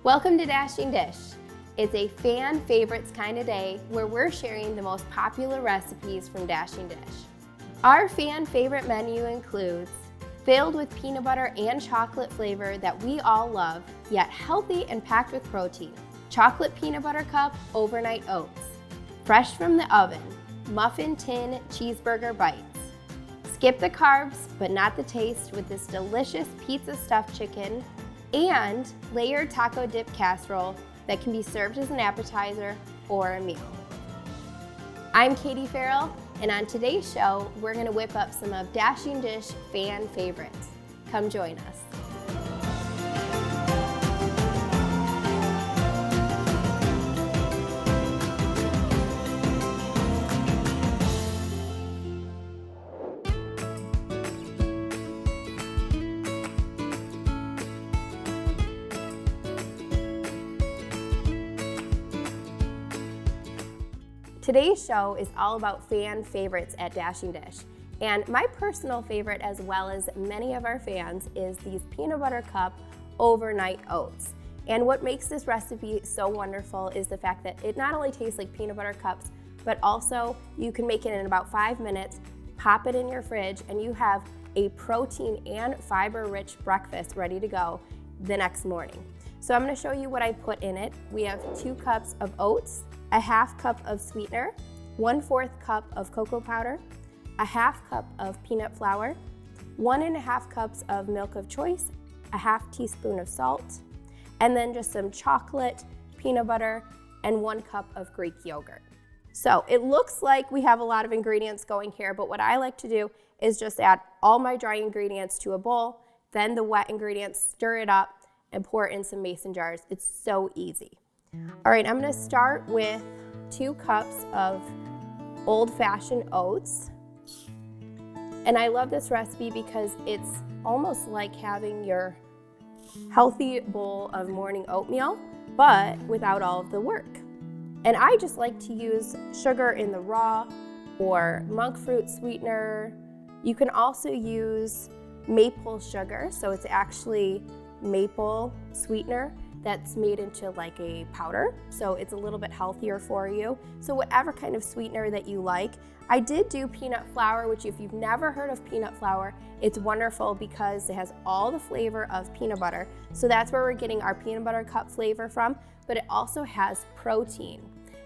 Welcome to Dashing Dish. It's a fan favorites kind of day where we're sharing the most popular recipes from Dashing Dish. Our fan favorite menu includes filled with peanut butter and chocolate flavor that we all love, yet healthy and packed with protein. Chocolate peanut butter cup overnight oats. Fresh from the oven, Muffin Tin Cheeseburger Bites. Skip the carbs, but not the taste with this delicious pizza stuffed chicken and Layered Taco Dip Casserole that can be served as an appetizer or a meal. I'm Katie Farrell, and on today's show, we're gonna whip up some of Dashing Dish fan favorites. Come join us. Today's show is all about fan favorites at Dashing Dish. And my personal favorite, as well as many of our fans, is these peanut butter cup overnight oats. And what makes this recipe so wonderful is the fact that it not only tastes like peanut butter cups, but also you can make it in about 5 minutes, pop it in your fridge, and you have a protein and fiber-rich breakfast ready to go the next morning. So I'm gonna show you what I put in it. We have 2 cups of oats, a half cup of sweetener, 1/4 cup of cocoa powder, a half cup of peanut flour, 1.5 cups of milk of choice, a half teaspoon of salt, and then just some chocolate, peanut butter, and 1 cup of Greek yogurt. So it looks like we have a lot of ingredients going here, but what I like to do is just add all my dry ingredients to a bowl, then the wet ingredients, stir it up, and pour it in some mason jars. It's so easy. All right, I'm gonna start with 2 cups of old-fashioned oats. And I love this recipe because it's almost like having your healthy bowl of morning oatmeal, but without all of the work. And I just like to use sugar in the raw or monk fruit sweetener. You can also use maple sugar, so it's actually maple sweetener that's made into like a powder, so it's a little bit healthier for you. So whatever kind of sweetener that you like. I did do peanut flour, which if you've never heard of peanut flour, it's wonderful because it has all the flavor of peanut butter. So that's where we're getting our peanut butter cup flavor from, but it also has protein.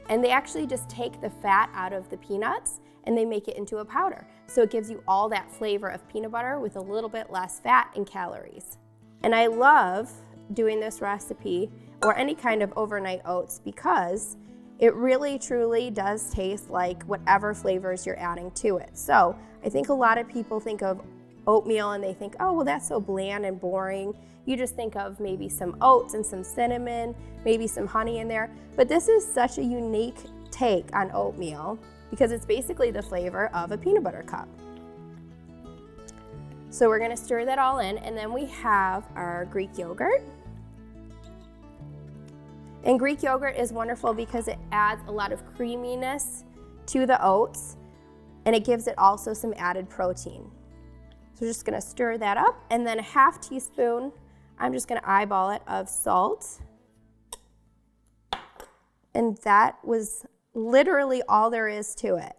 And they actually just take the fat out of the peanuts and they make it into a powder. So it gives you all that flavor of peanut butter with a little bit less fat and calories. And I love doing this recipe or any kind of overnight oats because it really truly does taste like whatever flavors you're adding to it. So I think a lot of people think of oatmeal and they think, oh, well, that's so bland and boring. You just think of maybe some oats and some cinnamon, maybe some honey in there. But this is such a unique take on oatmeal because it's basically the flavor of a peanut butter cup. So we're gonna stir that all in, and then we have our Greek yogurt. And Greek yogurt is wonderful because it adds a lot of creaminess to the oats, and it gives it also some added protein. So we're just gonna stir that up, and then a half teaspoon, I'm just gonna eyeball it, of salt. And that was literally all there is to it.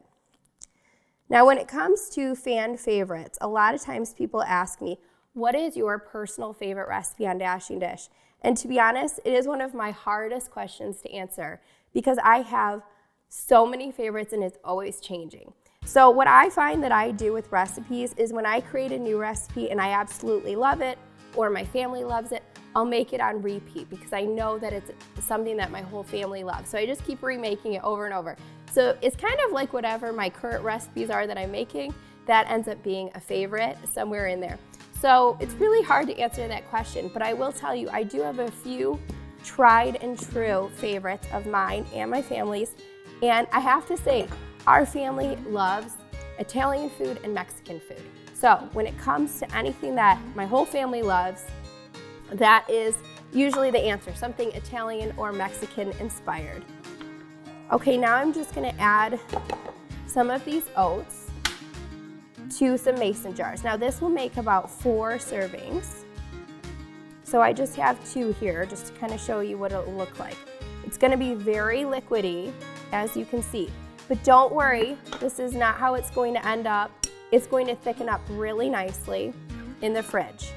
Now, when it comes to fan favorites, a lot of times people ask me, what is your personal favorite recipe on Dashing Dish? And to be honest, it is one of my hardest questions to answer because I have so many favorites and it's always changing. So what I find that I do with recipes is when I create a new recipe and I absolutely love it or my family loves it, I'll make it on repeat because I know that it's something that my whole family loves. So I just keep remaking it over and over. So it's kind of like whatever my current recipes are that I'm making, that ends up being a favorite somewhere in there. So it's really hard to answer that question, but I will tell you, I do have a few tried and true favorites of mine and my family's. And I have to say, our family loves Italian food and Mexican food. So when it comes to anything that my whole family loves, that is usually the answer, something Italian or Mexican inspired. Okay, now I'm just gonna add some of these oats to some mason jars. Now this will make about 4 servings. So I just have 2 here just to kind of show you what it'll look like. It's gonna be very liquidy, as you can see. But don't worry, this is not how it's going to end up. It's going to thicken up really nicely in the fridge.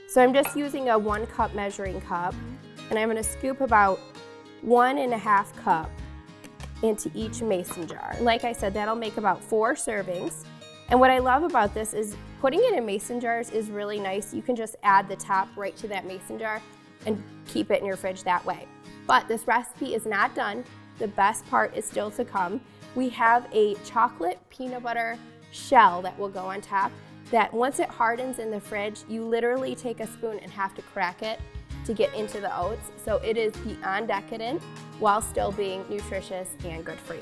So I'm just using a 1 cup measuring cup, and I'm gonna scoop about 1.5 cup into each mason jar. Like I said, that'll make about 4 servings. And what I love about this is putting it in mason jars is really nice. You can just add the top right to that mason jar and keep it in your fridge that way. But this recipe is not done. The best part is still to come. We have a chocolate peanut butter shell that will go on top that once it hardens in the fridge, you literally take a spoon and have to crack it to get into the oats. So it is beyond decadent while still being nutritious and good for you.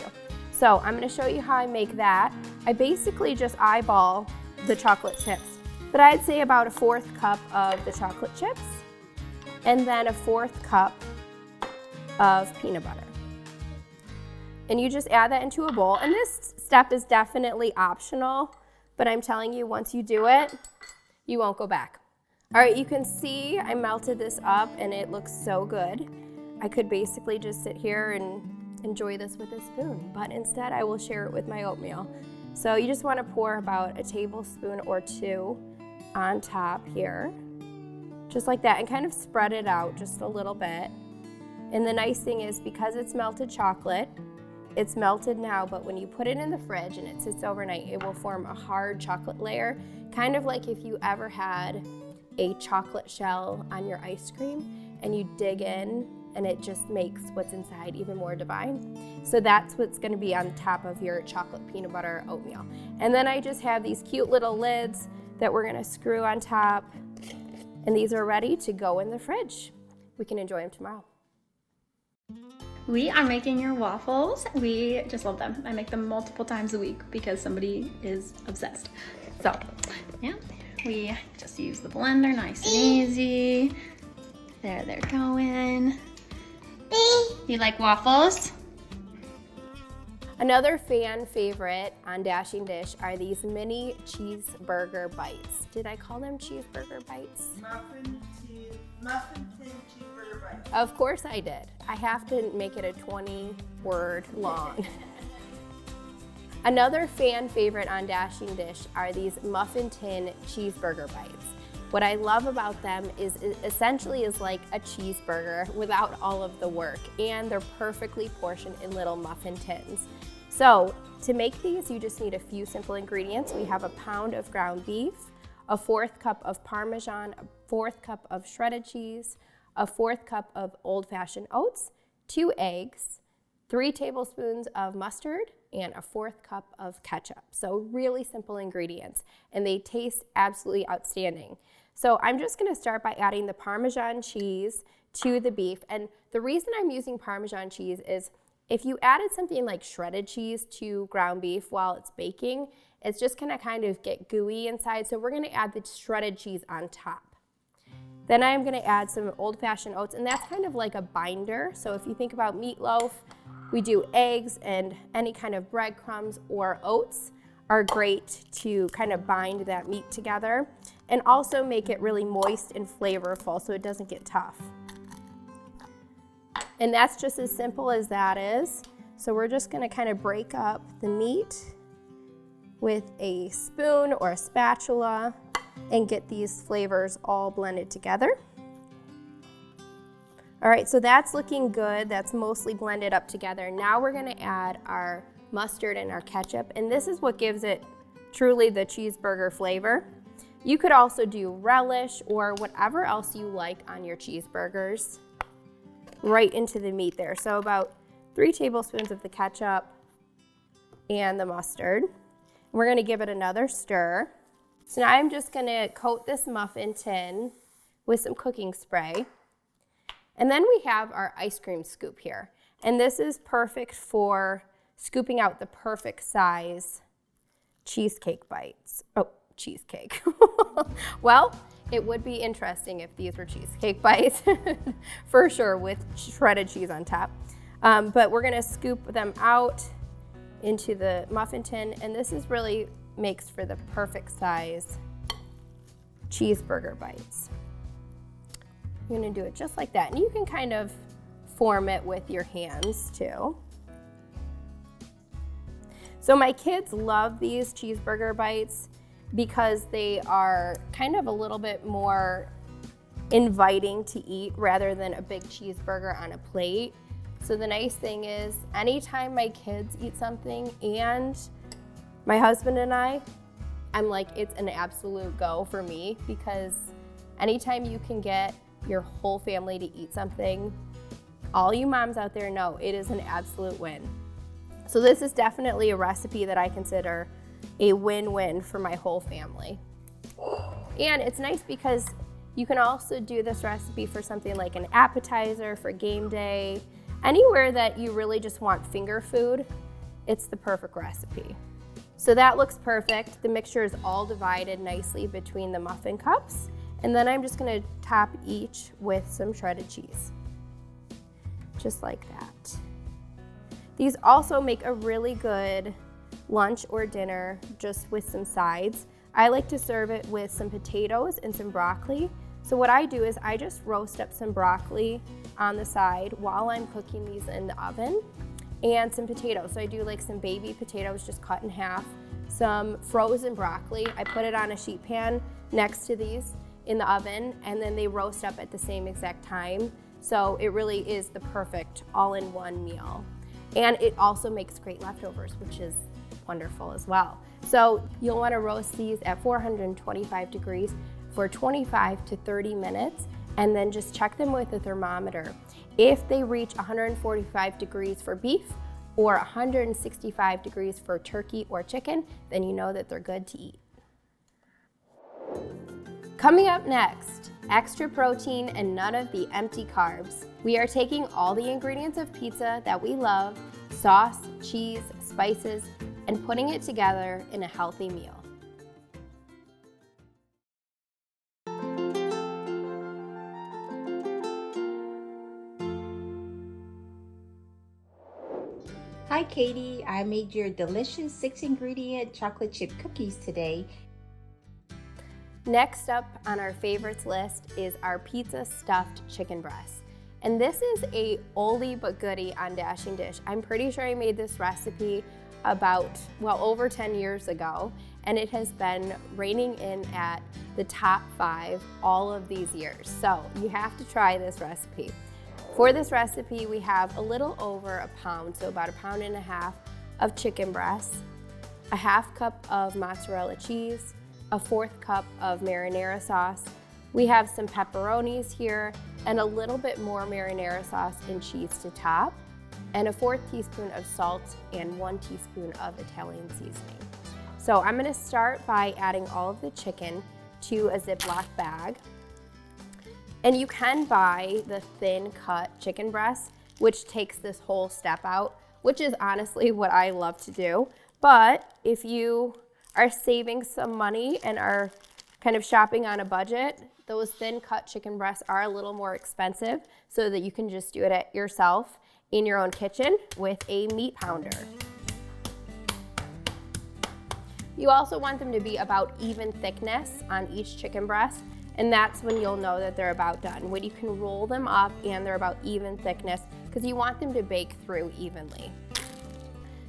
So I'm gonna show you how I make that. I basically just eyeball the chocolate chips, but I'd say about a 1/4 cup of the chocolate chips and then a 1/4 cup of peanut butter. And you just add that into a bowl. And this step is definitely optional, but I'm telling you, once you do it, you won't go back. All right, you can see I melted this up and it looks so good. I could basically just sit here and enjoy this with a spoon, but instead I will share it with my oatmeal. So you just want to pour about a tablespoon or 2 on top here, just like that, and kind of spread it out just a little bit. And the nice thing is, because it's melted chocolate, it's melted now, but when you put it in the fridge and it sits overnight, it will form a hard chocolate layer, kind of like if you ever had a chocolate shell on your ice cream and you dig in and it just makes what's inside even more divine. So that's what's gonna be on top of your chocolate peanut butter oatmeal. And then I just have these cute little lids that we're gonna screw on top, and these are ready to go in the fridge. We can enjoy them tomorrow. We are making your waffles. We just love them. I make them multiple times a week because somebody is obsessed. So, yeah, we just use the blender, nice and easy. There they're going. You like waffles? Another fan favorite on Dashing Dish are these mini cheeseburger bites. Did I call them cheeseburger bites? Muffin Tin Cheeseburger Bites. Of course I did. I have to make it a 20-word long. Another fan favorite on Dashing Dish are these Muffin Tin Cheeseburger Bites. What I love about them is it essentially is like a cheeseburger without all of the work, and they're perfectly portioned in little muffin tins. So to make these, you just need a few simple ingredients. We have a pound of ground beef, a 1/4 cup of Parmesan, a 1/4 cup of shredded cheese, a 1/4 cup of old-fashioned oats, 2 eggs, 3 tablespoons of mustard, and a 1/4 cup of ketchup. So really simple ingredients, and they taste absolutely outstanding. So I'm just gonna start by adding the Parmesan cheese to the beef. And the reason I'm using Parmesan cheese is if you added something like shredded cheese to ground beef while it's baking, it's just gonna kind of get gooey inside. So we're gonna add the shredded cheese on top. Then I'm gonna add some old-fashioned oats, and that's kind of like a binder. So if you think about meatloaf, we do eggs, and any kind of breadcrumbs or oats are great to kind of bind that meat together and also make it really moist and flavorful so it doesn't get tough. And that's just as simple as that is. So we're just gonna kind of break up the meat with a spoon or a spatula and get these flavors all blended together. All right, so that's looking good. That's mostly blended up together. Now we're gonna add our mustard and our ketchup, and this is what gives it truly the cheeseburger flavor. You could also do relish or whatever else you like on your cheeseburgers right into the meat there. So about 3 tablespoons of the ketchup and the mustard. We're gonna give it another stir. So now I'm just gonna coat this muffin tin with some cooking spray. And then we have our ice cream scoop here. And this is perfect for scooping out the perfect size cheesecake bites. Oh, cheesecake. Well, it would be interesting if these were cheesecake bites, for sure, with shredded cheese on top. But we're gonna scoop them out into the muffin tin, and this is really makes for the perfect size cheeseburger bites. You're gonna do it just like that. And you can kind of form it with your hands too. So my kids love these cheeseburger bites because they are kind of a little bit more inviting to eat rather than a big cheeseburger on a plate. So the nice thing is anytime my kids eat something and my husband and I'm like, it's an absolute go for me, because anytime you can get your whole family to eat something, all you moms out there know it is an absolute win. So this is definitely a recipe that I consider a win-win for my whole family. And it's nice because you can also do this recipe for something like an appetizer, for game day, anywhere that you really just want finger food, it's the perfect recipe. So that looks perfect. The mixture is all divided nicely between the muffin cups. And then I'm just gonna top each with some shredded cheese. Just like that. These also make a really good lunch or dinner just with some sides. I like to serve it with some potatoes and some broccoli. So what I do is I just roast up some broccoli on the side while I'm cooking these in the oven, and some potatoes. So I do like some baby potatoes just cut in half, some frozen broccoli. I put it on a sheet pan next to these in the oven, and then they roast up at the same exact time. So it really is the perfect all-in-one meal. And it also makes great leftovers, which is wonderful as well. So you'll want to roast these at 425 degrees for 25 to 30 minutes, and then just check them with a thermometer. If they reach 145 degrees for beef or 165 degrees for turkey or chicken, then you know that they're good to eat. Coming up next, extra protein and none of the empty carbs. We are taking all the ingredients of pizza that we love, sauce, cheese, spices, and putting it together in a healthy meal. Hi Katie, I made your delicious 6-ingredient chocolate chip cookies today. Next up on our favorites list is our pizza stuffed chicken breast. And this is a oldie but goodie on Dashing Dish. I'm pretty sure I made this recipe about, over 10 years ago, and it has been reigning in at the top 5 all of these years. So you have to try this recipe. For this recipe, we have a little over a pound, so about 1.5 pounds of chicken breast, a 1/2 cup of mozzarella cheese, a 1/4 cup of marinara sauce. We have some pepperonis here and a little bit more marinara sauce and cheese to top, and a 1/4 teaspoon of salt and 1 teaspoon of Italian seasoning. So I'm gonna start by adding all of the chicken to a Ziploc bag. And you can buy the thin cut chicken breast, which takes this whole step out, which is honestly what I love to do. But if you are saving some money and are kind of shopping on a budget, those thin cut chicken breasts are a little more expensive, so that you can just do it yourself in your own kitchen with a meat pounder. You also want them to be about even thickness on each chicken breast, and that's when you'll know that they're about done, when you can roll them up and they're about even thickness, because you want them to bake through evenly.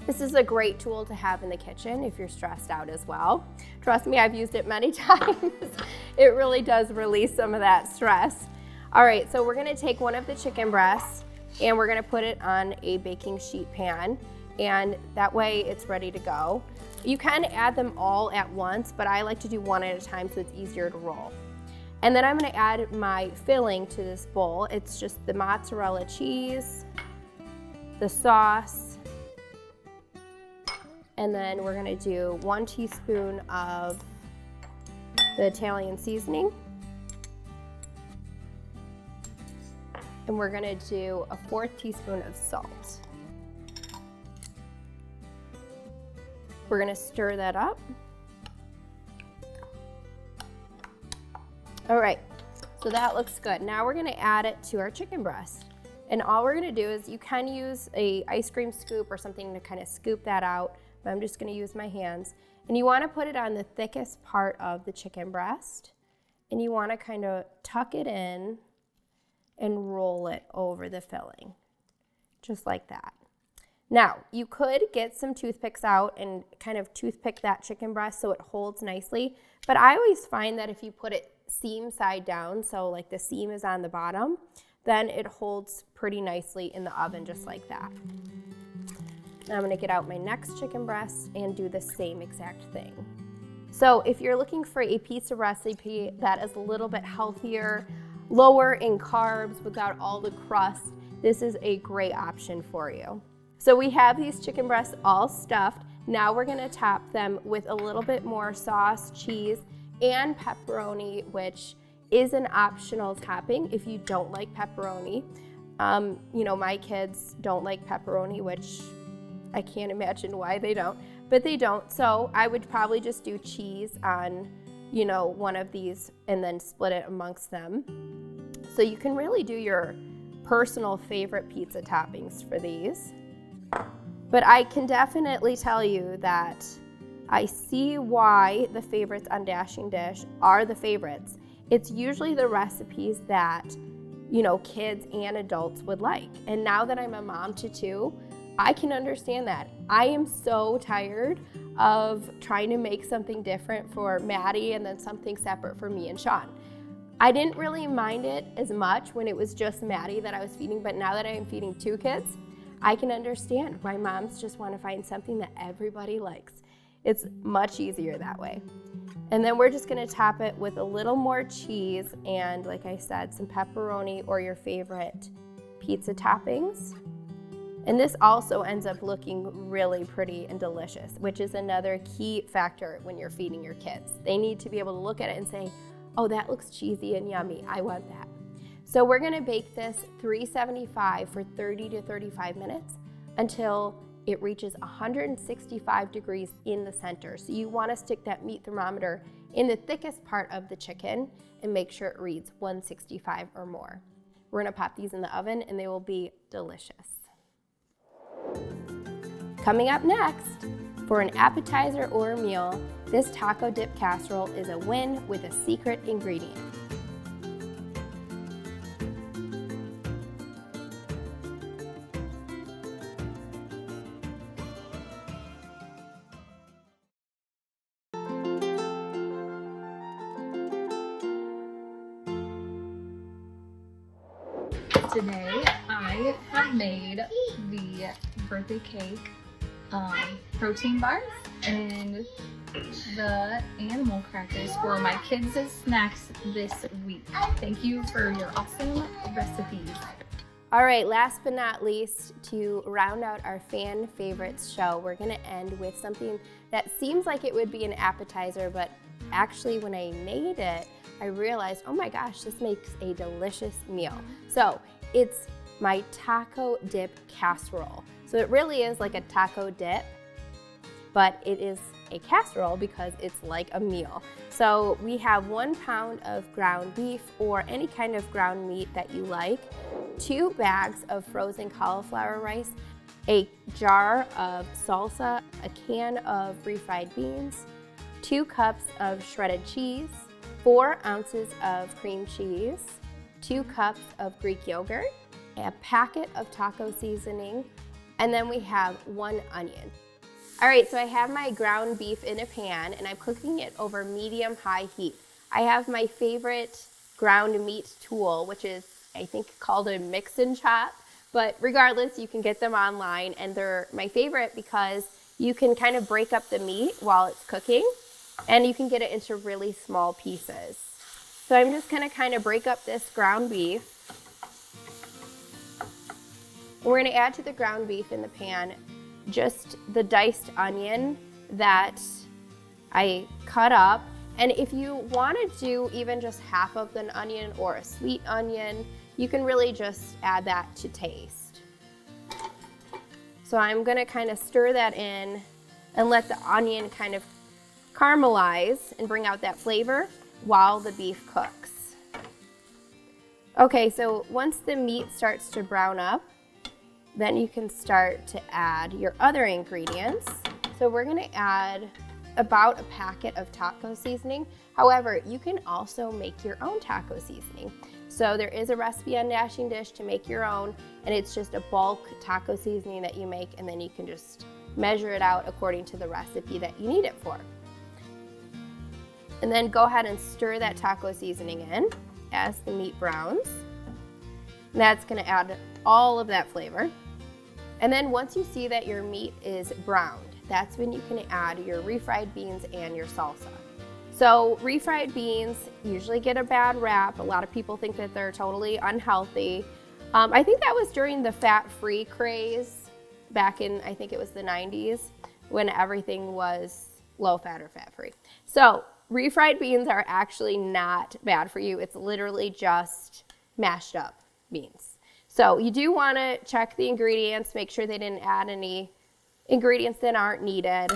This is a great tool to have in the kitchen if you're stressed out as well. Trust me, I've used it many times. It really does release some of that stress. All right, so we're gonna take one of the chicken breasts and we're gonna put it on a baking sheet pan, and that way it's ready to go. You can add them all at once, but I like to do one at a time so it's easier to roll. And then I'm gonna add my filling to this bowl. It's just the mozzarella cheese, the sauce, and then we're gonna do 1 teaspoon of the Italian seasoning. And we're gonna do a 1/4 teaspoon of salt. We're gonna stir that up. All right, so that looks good. Now we're gonna add it to our chicken breast. And all we're gonna do is, you can use a ice cream scoop or something to kind of scoop that out, but I'm just gonna use my hands. And you wanna put it on the thickest part of the chicken breast, and you wanna kind of tuck it in and roll it over the filling, just like that. Now, you could get some toothpicks out and kind of toothpick that chicken breast so it holds nicely, but I always find that if you put it seam side down, so like the seam is on the bottom, then it holds pretty nicely in the oven just like that. Now I'm gonna get out my next chicken breast and do the same exact thing. So if you're looking for a pizza recipe that is a little bit healthier, lower in carbs without all the crust, this is a great option for you. So we have these chicken breasts all stuffed. Now we're gonna top them with a little bit more sauce, cheese, and pepperoni, which is an optional topping if you don't like pepperoni. You know, my kids don't like pepperoni, which I can't imagine why they don't, but they don't. So I would probably just do cheese on, you know, one of these and then split it amongst them. So you can really do your personal favorite pizza toppings for these. But I can definitely tell you that I see why the favorites on Dashing Dish are the favorites. It's usually the recipes that, you know, kids and adults would like. And now that I'm a mom to two, I can understand that. I am so tired of trying to make something different for Maddie and then something separate for me and Sean. I didn't really mind it as much when it was just Maddie that I was feeding, but now that I am feeding two kids, I can understand why moms just want to find something that everybody likes. It's much easier that way. And then we're just gonna top it with a little more cheese and, like I said, some pepperoni or your favorite pizza toppings. And this also ends up looking really pretty and delicious, which is another key factor when you're feeding your kids. They need to be able to look at it and say, oh, that looks cheesy and yummy, I want that. So we're gonna bake this 375 for 30 to 35 minutes until it reaches 165 degrees in the center. So you wanna stick that meat thermometer in the thickest part of the chicken and make sure it reads 165 or more. We're gonna pop these in the oven and they will be delicious. Coming up next, for an appetizer or a meal, this taco dip casserole is a win with a secret ingredient. Today I have made the birthday cake protein bars and the animal crackers for my kids' snacks this week. Thank you for your awesome recipes. All right, last but not least, to round out our fan favorites show, we're gonna end with something that seems like it would be an appetizer, but actually when I made it, I realized, oh my gosh, this makes a delicious meal. So it's my taco dip casserole. So it really is like a taco dip, but it is a casserole because it's like a meal. So we have 1 pound of ground beef or any kind of ground meat that you like, 2 bags of frozen cauliflower rice, a jar of salsa, a can of refried beans, 2 cups of shredded cheese, 4 ounces of cream cheese, 2 cups of Greek yogurt, a packet of taco seasoning, and then we have 1 onion. All right, so I have my ground beef in a pan and I'm cooking it over medium-high heat. I have my favorite ground meat tool, which is, I think, called a mix and chop, but regardless, you can get them online and they're my favorite because you can kind of break up the meat while it's cooking and you can get it into really small pieces. So I'm just gonna kind of break up this ground beef. We're gonna add to the ground beef in the pan just the diced onion that I cut up. And if you wanna do even just half of an onion or a sweet onion, you can really just add that to taste. So I'm gonna kind of stir that in and let the onion kind of caramelize and bring out that flavor while the beef cooks. Okay, so once the meat starts to brown up, then you can start to add your other ingredients. So we're gonna add about a packet of taco seasoning. However, you can also make your own taco seasoning. So there is a recipe on Dashing Dish to make your own, and it's just a bulk taco seasoning that you make, and then you can just measure it out according to the recipe that you need it for. And then go ahead and stir that taco seasoning in as the meat browns. And that's gonna add all of that flavor. And then once you see that your meat is browned, that's when you can add your refried beans and your salsa. So refried beans usually get a bad rap. A lot of people think that they're totally unhealthy. I think that was during the fat-free craze back in, I think it was the 90s, when everything was low fat or fat-free. So refried beans are actually not bad for you. It's literally just mashed up beans. So you do want to check the ingredients, make sure they didn't add any ingredients that aren't needed.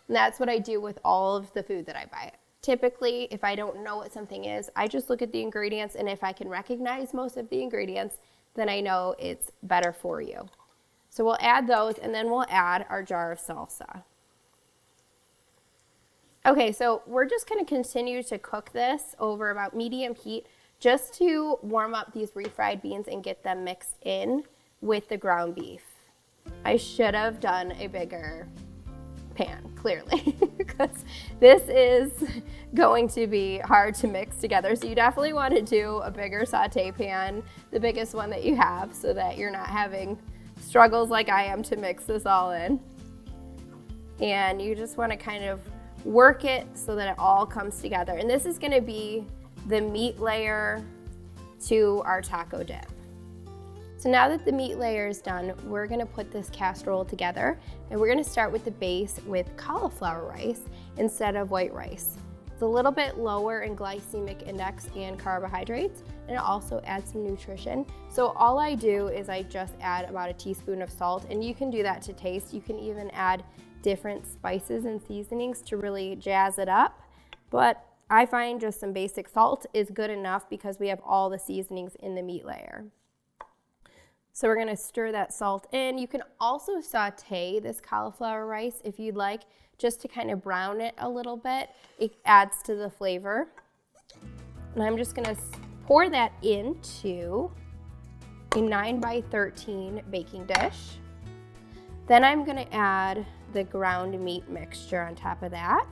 And that's what I do with all of the food that I buy. Typically, if I don't know what something is, I just look at the ingredients, and if I can recognize most of the ingredients, then I know it's better for you. So we'll add those, and then we'll add our jar of salsa. Okay, so we're just gonna continue to cook this over about medium heat just to warm up these refried beans and get them mixed in with the ground beef. I should have done a bigger pan, clearly, because this is going to be hard to mix together. So you definitely want to do a bigger saute pan, the biggest one that you have, so that you're not having struggles like I am to mix this all in. And you just want to kind of work it so that it all comes together. And this is going to be the meat layer to our taco dip. So now that the meat layer is done, we're gonna put this casserole together, and we're gonna start with the base with cauliflower rice instead of white rice. It's a little bit lower in glycemic index and carbohydrates, and it also adds some nutrition. So all I do is I just add about a teaspoon of salt, and you can do that to taste. You can even add different spices and seasonings to really jazz it up, but I find just some basic salt is good enough because we have all the seasonings in the meat layer. So we're gonna stir that salt in. You can also saute this cauliflower rice if you'd like, just to kind of brown it a little bit. It adds to the flavor. And I'm just gonna pour that into a 9x13 baking dish. Then I'm gonna add the ground meat mixture on top of that.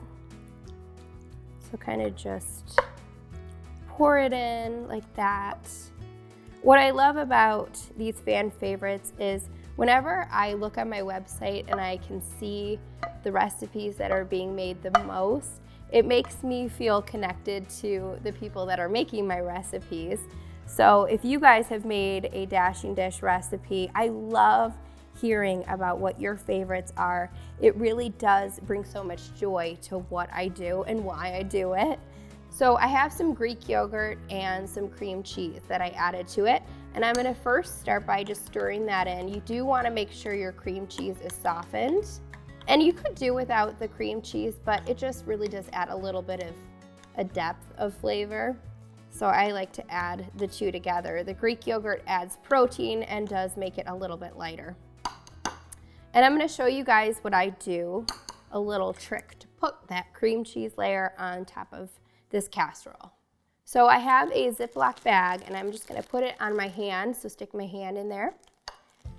So kind of just pour it in like that. What I love about these fan favorites is whenever I look on my website and I can see the recipes that are being made the most, it makes me feel connected to the people that are making my recipes. So if you guys have made a Dashing Dish recipe, I love hearing about what your favorites are. It really does bring so much joy to what I do and why I do it. So I have some Greek yogurt and some cream cheese that I added to it. And I'm gonna first start by just stirring that in. You do wanna make sure your cream cheese is softened. And you could do without the cream cheese, but it just really does add a little bit of a depth of flavor. So I like to add the two together. The Greek yogurt adds protein and does make it a little bit lighter. And I'm gonna show you guys what I do, a little trick to put that cream cheese layer on top of this casserole. So I have a Ziploc bag, and I'm just gonna put it on my hand, so stick my hand in there.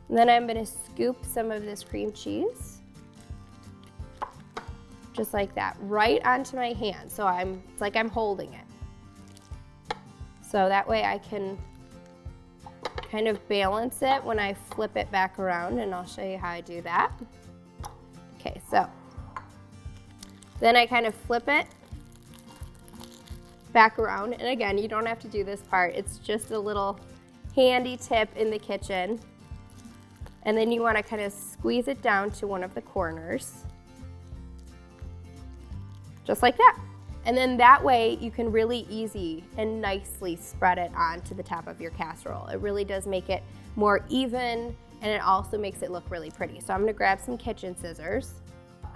And then I'm gonna scoop some of this cream cheese, just like that, right onto my hand. So it's like I'm holding it. So that way I can kind of balance it when I flip it back around, and I'll show you how I do that. Okay, so then I kind of flip it back around, and again, you don't have to do this part. It's just a little handy tip in the kitchen. And then you want to kind of squeeze it down to one of the corners, just like that. And then that way you can really easy and nicely spread it onto the top of your casserole. It really does make it more even, and it also makes it look really pretty. So I'm gonna grab some kitchen scissors.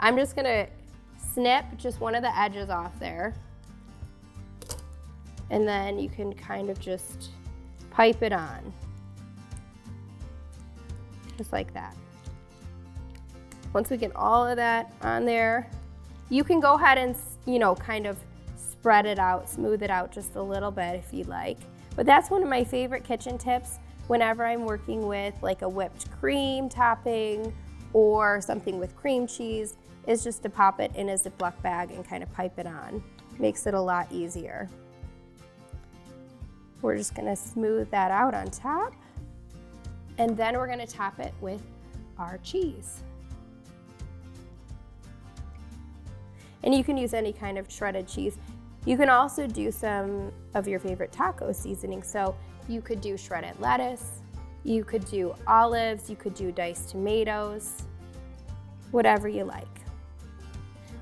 I'm just gonna snip just one of the edges off there. And then you can kind of just pipe it on, just like that. Once we get all of that on there, you can go ahead and, kind of spread it out, smooth it out just a little bit if you'd like. But that's one of my favorite kitchen tips whenever I'm working with like a whipped cream topping or something with cream cheese, is just to pop it in a Ziploc bag and kind of pipe it on. Makes it a lot easier. We're just gonna smooth that out on top, and then we're gonna top it with our cheese. And you can use any kind of shredded cheese. You can also do some of your favorite taco seasoning. So you could do shredded lettuce, you could do olives, you could do diced tomatoes, whatever you like.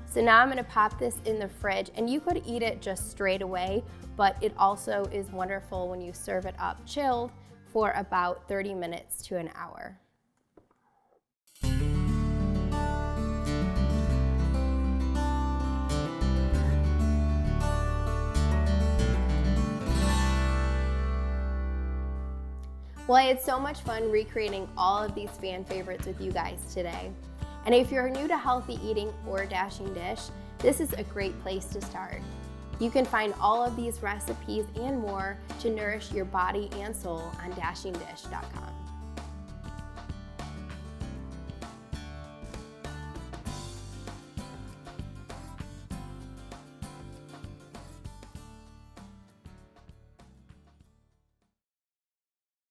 So now I'm gonna pop this in the fridge, and you could eat it just straight away, but it also is wonderful when you serve it up chilled for about 30 minutes to an hour. Well, I had so much fun recreating all of these fan favorites with you guys today. And if you're new to healthy eating or Dashing Dish, this is a great place to start. You can find all of these recipes and more to nourish your body and soul on dashingdish.com.